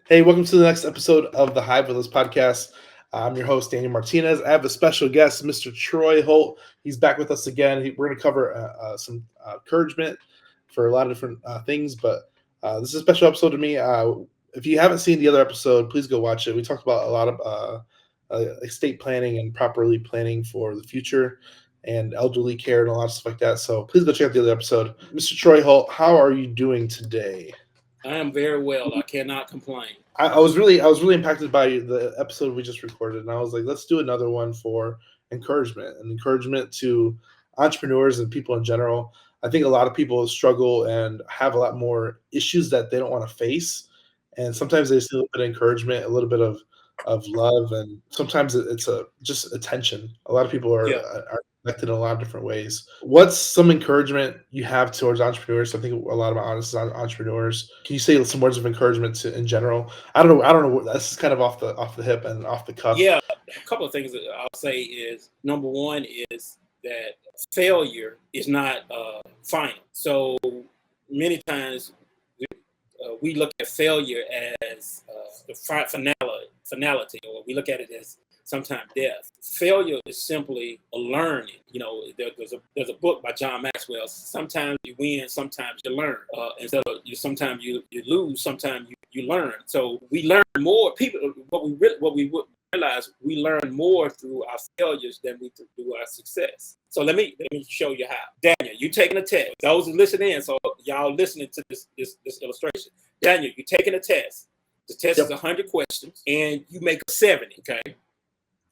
Hey, welcome to the next episode of the Hive with Us podcast. I'm your host, Daniel Martinez. I have a special guest, Mr. Troy Holt. He's back with us again. We're going to cover some encouragement for a lot of different things, but this is a special episode to me. If you haven't seen the other episode, please go watch it. We talked about a lot of estate planning and properly planning for the future and elderly care and a lot of stuff like that. So please go check out the other episode. Mr. Troy Holt, how are you doing today? I am very well. I cannot complain. I was really impacted by the episode we just recorded, and I was like, let's do another one for encouragement to entrepreneurs and people in general. I think a lot of people struggle and have a lot more issues that they don't want to face, and sometimes they just need a little bit of encouragement, a little bit of love, and sometimes it's just attention. A lot of people are connected in a lot of different ways. What's some encouragement you have towards entrepreneurs? I think a lot of honest entrepreneurs. Can you say some words of encouragement in general? I don't know. This is kind of off the hip and off the cuff. Yeah, a couple of things that I'll say is number one is that failure is not final. So many times we look at failure as the finality, or we look at it as sometimes death. Failure is simply a learning. You know, there's a book by John Maxwell. Sometimes you win, sometimes you learn. Instead of sometimes you lose, sometimes you learn. So we learn more. People, what we realize, we learn more through our failures than we do our success. So let me show you how. Daniel, you taking a test. Those who listen in, so y'all listening to this illustration. Daniel, you taking a test. The test is 100 questions, and you make a 70. Okay.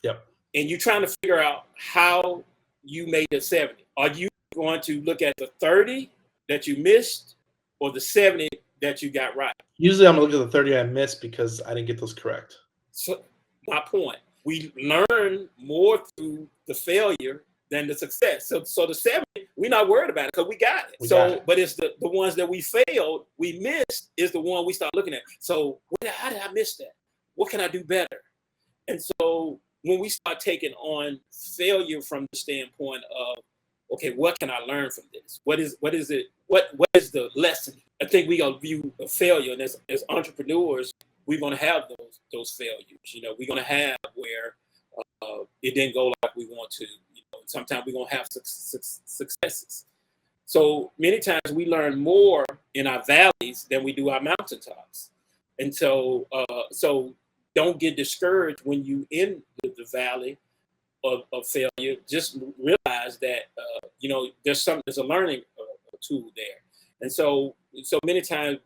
Yep. And you're trying to figure out how you made a 70. Are you going to look at the 30 that you missed or the 70 that you got right? Usually I'm going to look at the 30 I missed because I didn't get those correct. So my point, we learn more through the failure than the success. So the 70, we're not worried about it because we got it. But it's the ones that we failed, we missed, is the one we start looking at. So how did I miss that? What can I do better? And so when we start taking on failure from the standpoint of, okay, what can I learn from this? What is it? What is the lesson? I think we gonna view a failure, and as entrepreneurs, we're gonna have those failures. You know, we're gonna have where it didn't go like we want to. You know, sometimes we're gonna have successes. So many times we learn more in our valleys than we do our mountaintops, and so don't get discouraged when you in the valley of failure. Just realize that there's a learning tool there. And so many times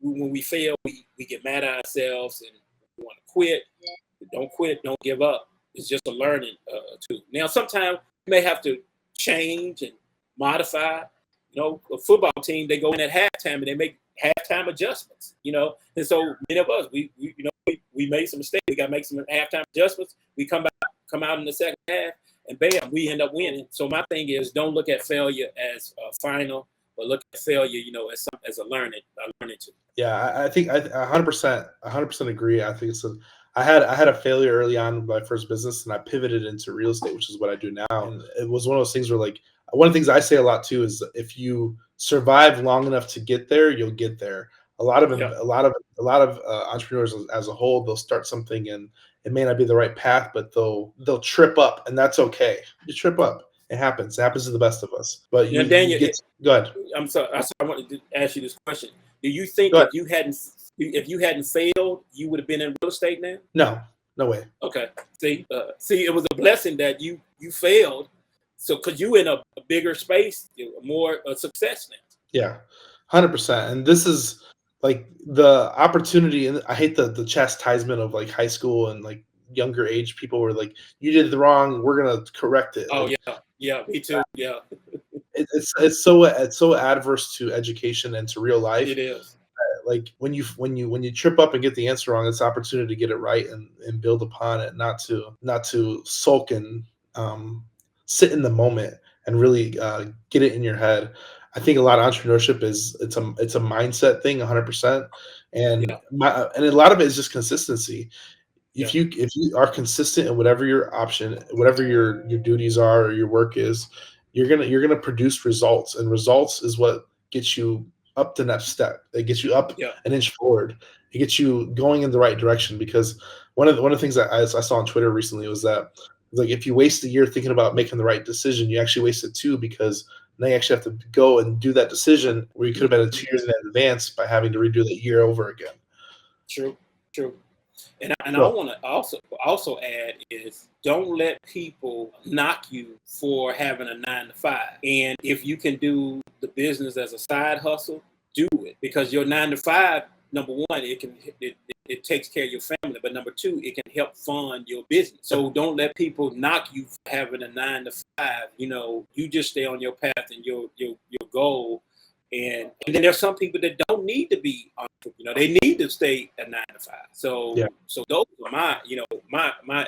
when we fail, we get mad at ourselves and we want to quit. Don't quit. Don't give up. It's just a learning tool. Now, sometimes you may have to change and modify. You know, a football team, they go in at halftime and they make halftime adjustments. You know, and so many of us, we made some mistakes. We got to make some halftime adjustments. We come out in the second half, and bam, we end up winning. So my thing is, don't look at failure as final, but look at failure, as a learning tool. Yeah, I think I 100% agree. I think I had a failure early on in my first business, and I pivoted into real estate, which is what I do now. And it was one of those things where, like, one of the things I say a lot too is if you survive long enough to get there, you'll get there. A lot of entrepreneurs as a whole, they'll start something and it may not be the right path, but they'll trip up, and that's okay. You trip up. It happens. It happens to the best of us. But Daniel, go ahead. I'm sorry. I wanted to ask you this question. Do you think if you hadn't failed, you would have been in real estate now? No way. Okay. See, it was a blessing that you failed. So, because you in a bigger space, more success now. Yeah, 100%. And this is like the opportunity, and I hate the chastisement of like high school and like younger age people were like, you did the wrong, we're gonna correct it. Oh, like, yeah, me too. Yeah, it's so adverse to education and to real life. it is. Like when you trip up and get the answer wrong, it's an opportunity to get it right and build upon it, not to sulk and sit in the moment and really get it in your head. I think a lot of entrepreneurship it's a mindset thing, 100%, and a lot of it is just consistency. If you are consistent in whatever your option, whatever your duties are or your work is, you're gonna produce results, and results is what gets you up the next step. It gets you up an inch forward. It gets you going in the right direction, because one of the things that I saw on Twitter recently was that, like, if you waste a year thinking about making the right decision, you actually wasted 2, because now you actually have to go and do that decision where you could have been 2 years in advance by having to redo that year over again. True. And I So, want to also add is, don't let people knock you for having a 9 to 5. And if you can do the business as a side hustle, do it, because your 9 to 5, number one, it takes care of your family, but number 2, it can help fund your business. So don't let people knock you for having a 9 to 5. You just stay on your path and your goal. And then there's some people that don't need to be entrepreneur. They need to stay at 9 to 5. So those are my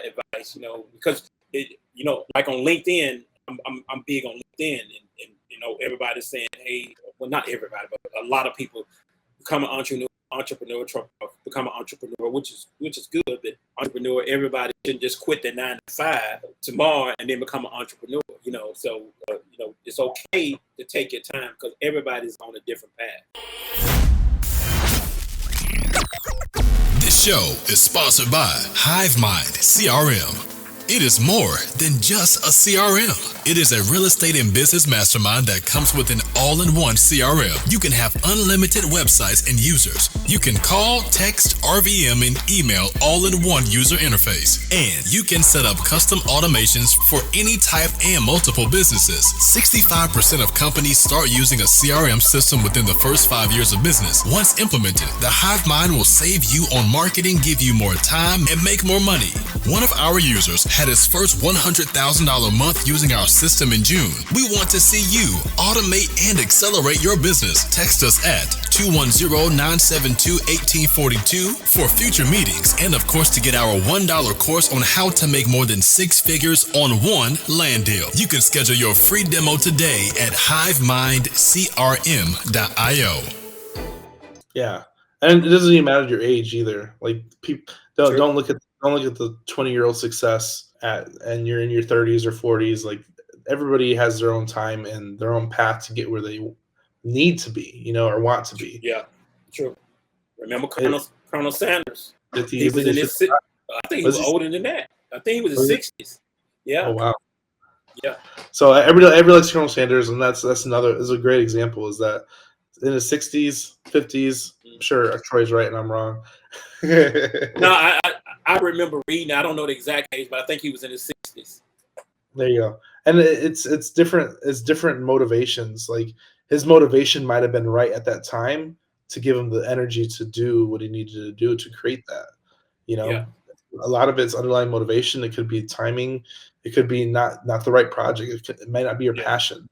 advice. Because like on LinkedIn, I'm big on LinkedIn, and everybody's saying, hey, well, not everybody, but a lot of people become an entrepreneur, become an entrepreneur, which is good. But entrepreneur, everybody shouldn't just quit their 9 to 5 tomorrow and then become an entrepreneur. So it's okay to take your time, because everybody's on a different path. This show is sponsored by HiveMind CRM. It is more than just a CRM. It is a real estate and business mastermind that comes with an all-in-one CRM. You can have unlimited websites and users. You can call, text, RVM, and email all in one user interface. And you can set up custom automations for any type and multiple businesses. 65% of companies start using a CRM system within the first 5 years of business. Once implemented, the HiveMind will save you on marketing, give you more time, and make more money. One of our users had his first $100,000 month using our system in June. We want to see you automate and accelerate your business. Text us at 210-972-1842 for future meetings, and of course to get our $1 course on how to make more than 6 figures on one land deal. You can schedule your free demo today at hivemindcrm.io. Yeah, and it doesn't even matter your age either. Like, people don't look at the 20-year-old success and you're in your 30s or 40s. Like, everybody has their own time and their own path to get where they need to be, or want to be. Yeah, true. Remember Colonel Sanders? He was in his, I think he was older than that. I think he was in his 60s. Yeah. Oh wow. Yeah. So everybody likes Colonel Sanders, and that's a great example. Is that in his 60s, 50s? I'm sure Troy's right and I'm wrong. No, I remember reading. I don't know the exact age, but I think he was in his 60s. There you go. And it's different. It's different motivations. Like, his motivation might have been right at that time to give him the energy to do what he needed to do to create that. A lot of it's underlying motivation. It could be timing. It could be not the right project. It might not be your passion.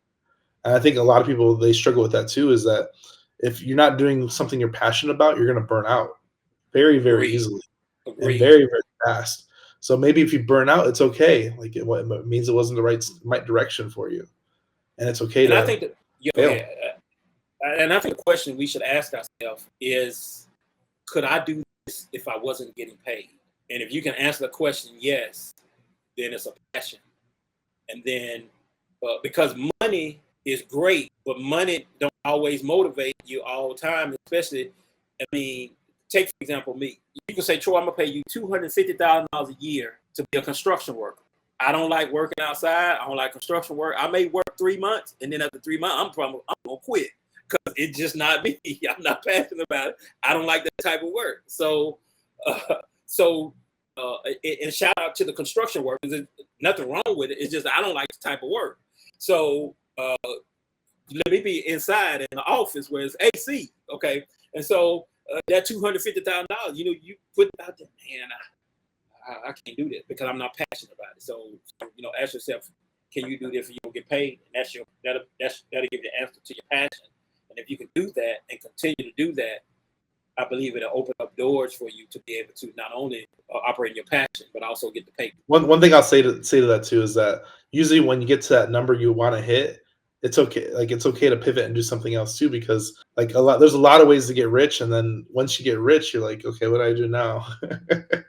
And I think a lot of people, they struggle with that too. Is that if you're not doing something you're passionate about, you're going to burn out very, very easily and very, very fast. So maybe if you burn out, it's okay. Like, it means it wasn't the right direction for you, and it's okay to. I think that, and I think the question we should ask ourselves is, could I do this if I wasn't getting paid? And if you can answer the question yes, then it's a passion. And then because money is great, but money don't always motivate you all the time. Especially, take for example me. You can say, Troy, I'm gonna pay you $250,000 a year to be a construction worker. I don't like working outside. I don't like construction work. I may work 3 months, and then after 3 months, I'm gonna quit, because it's just not me. I'm not passionate about it. I don't like that type of work. So and shout out to the construction workers. There's nothing wrong with it. It's just I don't like the type of work. So let me be inside in the office where it's AC, okay? And so that $250,000, you put it out there, man, I can't do this because I'm not passionate about it. So ask yourself, can you do this if you don't get paid? And that'll give you the answer to your passion. And if you can do that and continue to do that, I believe it'll open up doors for you to be able to not only operate in your passion, but also get the pay. One thing I'll say to that too is that usually when you get to that number you want to hit, it's okay. Like, it's okay to pivot and do something else too, because there's a lot of ways to get rich, and then once you get rich, you're like, okay, what do I do now?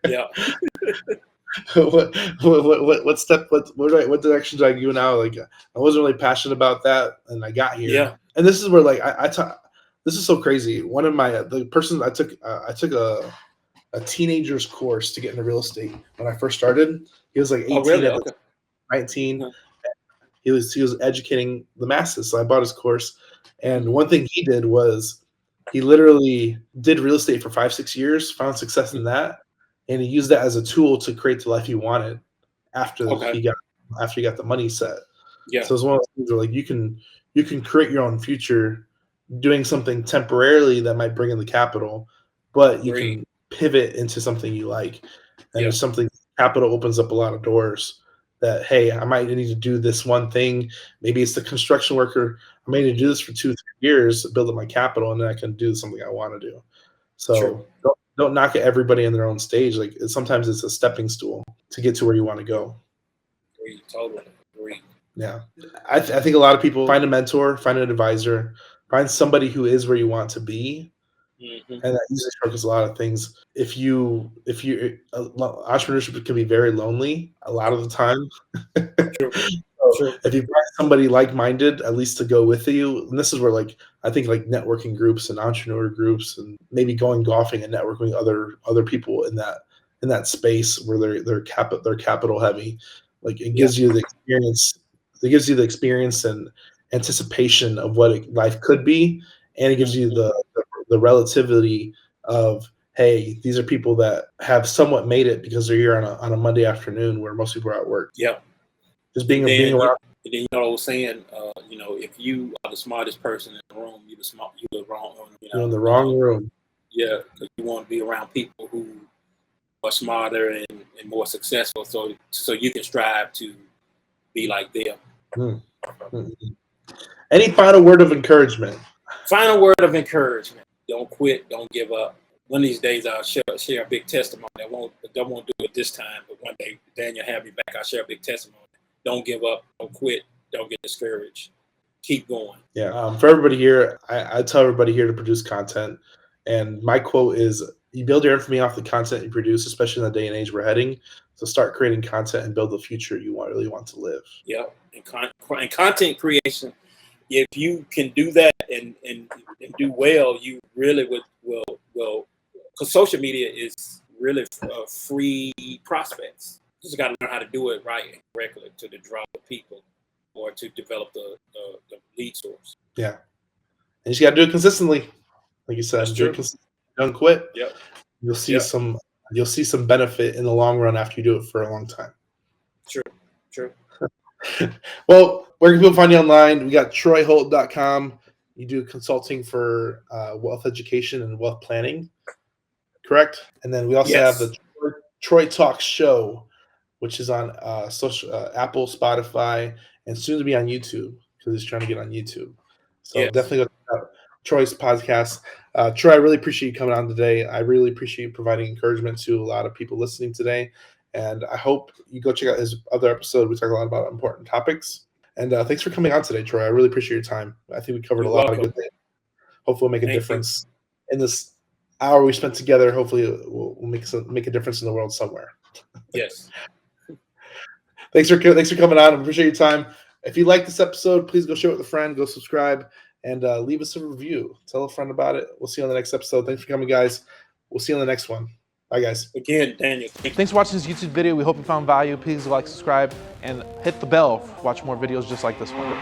Yeah. what direction do I go now? Like, I wasn't really passionate about that, and I got here. Yeah. And this is where, like, this is so crazy. One of the person I took a teenager's course to get into real estate when I first started. He was like 18 at the 19. He was educating the masses. So I bought his course. And one thing he did was he literally did real estate for 5-6 years, found success in that, and he used that as a tool to create the life he wanted after he got the money set. Yeah. So it's one of those things where like you can create your own future doing something temporarily that might bring in the capital, but you can pivot into something you like. And there's something, capital opens up a lot of doors that, hey, I might need to do this one thing. Maybe it's the construction worker. I may need to do this for 2-3 years, build up my capital, and then I can do something I want to do. So don't knock at everybody in their own stage. Like sometimes it's a stepping stool to get to where you want to go. Totally agree. Yeah. I think a lot of people find a mentor, find an advisor, find somebody who is where you want to be. Mm-hmm. And that usually struggles a lot of things. If you entrepreneurship can be very lonely a lot of the time. So if you find somebody like-minded, at least to go with you, and this is where I think networking groups and entrepreneur groups and maybe going golfing and networking with other people in that space where they're capital heavy, it gives you the experience. It gives you the experience and anticipation of what life could be, and it gives you the relativity of, hey, these are people that have somewhat made it because they're here on a Monday afternoon where most people are at work. Yeah. Just being around. And then, I was saying, if you are the smartest person in the room, you're the wrong. You're in the wrong room. Yeah, because you want to be around people who are smarter and more successful, so you can strive to be like them. Mm-hmm. Any final word of encouragement? Final word of encouragement: don't quit, don't give up. One of these days, I'll share a big testimony. I won't do it this time, but one day, Daniel have me back. I'll share a big testimony. Don't give up. Don't quit. Don't get discouraged. Keep going. Yeah. For everybody here, I tell everybody here to produce content. And my quote is, you build your infamy off the content you produce, especially in the day and age we're heading. So start creating content and build the future you really want to live. Yeah. And content creation, if you can do that and do well, you really will, because social media is really free prospects. You just got to learn how to do it right and correctly to draw the people or to develop the lead source. Yeah. And you just got to do it consistently. Like you said, don't quit. Yep. You'll see some benefit in the long run after you do it for a long time. True. Well, where can people find you online? We got TroyHolt.com. You do consulting for wealth education and wealth planning, correct? And then we also have the Troy Talk Show, which is on Apple, Spotify, and soon to be on YouTube because he's trying to get on YouTube. So definitely go check out Troy's podcast. Troy, I really appreciate you coming on today. I really appreciate you providing encouragement to a lot of people listening today. And I hope you go check out his other episode. We talk a lot about important topics. And thanks for coming on today, Troy. I really appreciate your time. I think we covered a lot of good things. Hopefully we'll make a difference in this hour we spent together. Hopefully we'll make a difference in the world somewhere. Yes. Thanks for coming on. I appreciate your time. If you like this episode, please go share it with a friend. Go subscribe and leave us a review. Tell a friend about it. We'll see you on the next episode. Thanks for coming, guys. We'll see you on the next one. Bye, guys. Again, Daniel. Thanks for watching this YouTube video. We hope you found value. Please like, subscribe, and hit the bell to watch more videos just like this one.